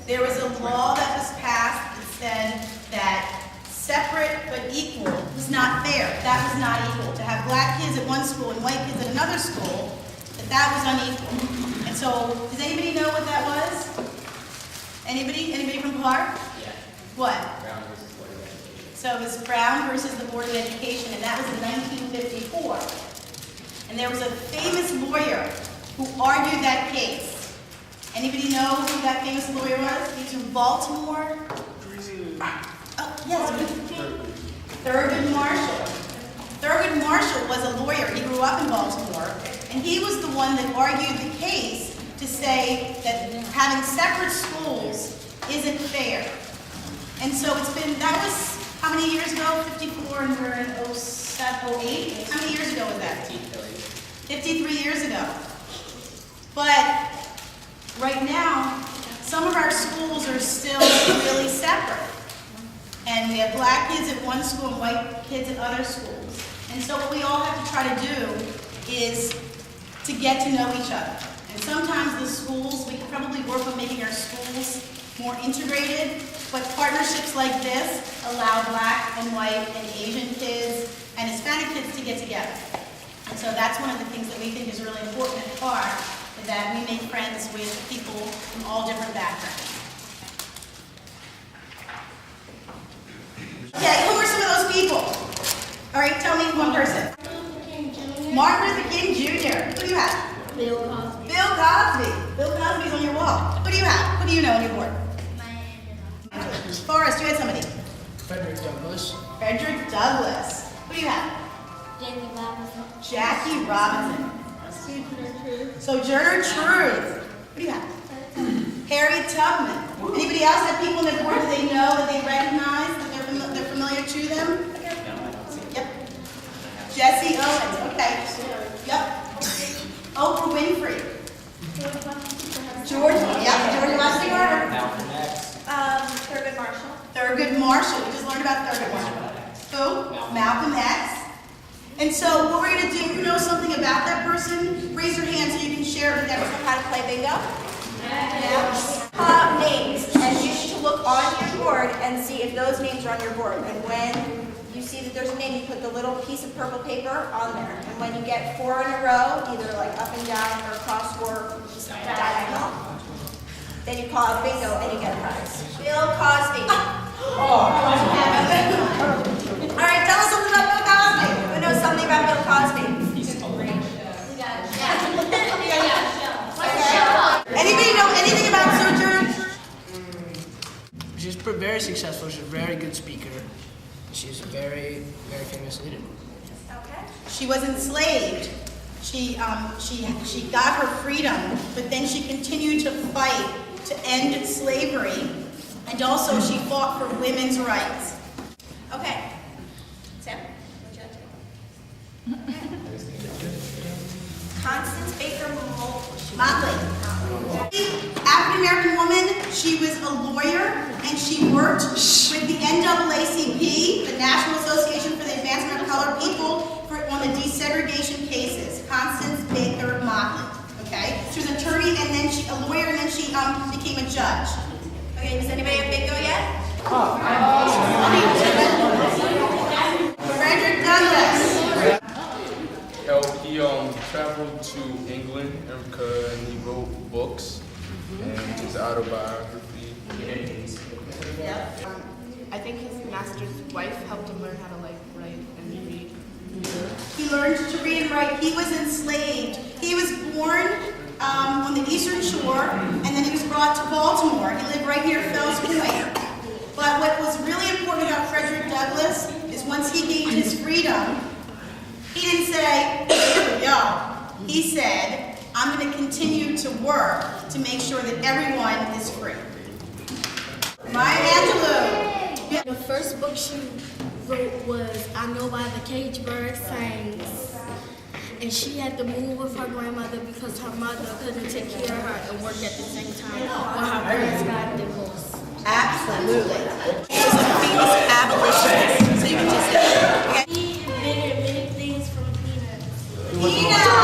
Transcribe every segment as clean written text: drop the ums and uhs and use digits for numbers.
There was a law that was passed that said that separate but equal was not fair. That was not equal. To have black kids at one school and white kids at another school, that was unequal. And so, does anybody know what that was? Anybody? Anybody from Clark? Yeah. What? Brown versus Board of Education. So it was Brown versus the Board of Education, and that was in 1954. And there was a famous lawyer who argued that case. Anybody know who that famous lawyer was? He's from Baltimore. Oh, yes. Thurgood Marshall. Thurgood Marshall was a lawyer. He grew up in Baltimore, and he was the one that argued the case to say that having separate schools isn't fair. And so it's been, that was, how many years ago? 54, and we're in 07, 08? How many years ago was that? 53 years ago. But right now, some of our schools are still really separate. And we have black kids at one school and white kids at other schools. And so what we all have to try to do is to get to know each other. And sometimes the schools, we can probably work on making our schools more integrated, but partnerships like this allow black and white and Asian kids and Hispanic kids to get together. And so that's one of the things that we think is really important at CAR, is that we make friends with people from all different backgrounds. Okay, who are some of those people? All right, tell me one person. Martin Luther King Jr. Who do you have? Bill Cosby. Bill Cosby. Bill Cosby's on your wall. Who do you have? Who do you know on your board? Forrest, you had somebody. Frederick Douglass. Frederick Douglass. Who do you have? Jackie Robinson. Jackie Robinson. Sojourner Truth. Who do you have? Harriet Tubman. Anybody else have people on their board that they know, that they recognize, that they're familiar to them? Yep. Jesse Owens. Okay. Yep. Oprah Winfrey. George. Yep. George Washington. Malcolm X. Thurgood Marshall. Thurgood Marshall. We just learned about Thurgood Marshall. Who? Malcolm X. And so what we're going to do, if you know something about that person, raise your hand so you can share it with everyone. How to play bingo? Yeah. Names, and you need to look on your board and see if those names are on your board. And when you see that there's a name, you put the little piece of purple paper on there. And when you get 4 in a row, either like up and down or across or just diagonal, then you call out bingo and you get a prize. Bill Cosby. All right, tell us something about Bill Cosby. Who knows something about Bill Cosby? He's hilarious. Anybody know anything about Sojourner? She's very successful. She's a very good speaker. She's a very, very famous leader. Okay. She was enslaved. She got her freedom, but then she continued to fight to end slavery, and also she fought for women's rights. Okay. Sam, what you like to do? Constance Baker Motley. African American woman. She was a lawyer, and she worked with the NAACP, the National Association for the Advancement of Colored People, on the desegregation cases. Constance Baker Motley. Okay, she was an attorney, and then a lawyer, and then she became a judge. Okay, does anybody have bingo yet? Frederick Douglass. He traveled to England and he wrote books and his autobiography. Yep. I think his master's wife helped him learn how to write and read. He learned to read and write. He was enslaved. He was born on the Eastern Shore, and then he was brought to Baltimore. He lived right near Fells Point. But what was really important about Frederick Douglass is once he gained his freedom, he didn't say, here we go. He said, I'm going to continue to work to make sure that everyone is free. Maya Angelou. The first book she wrote was I Know by the Cage Bird Sings. And she had to move with her grandmother because her mother couldn't take care of her and work at the same time when her parents got divorced. Absolutely. He was a famous abolitionist. So you can just say, He invented many things from peanuts. Peanuts!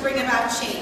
bring about change.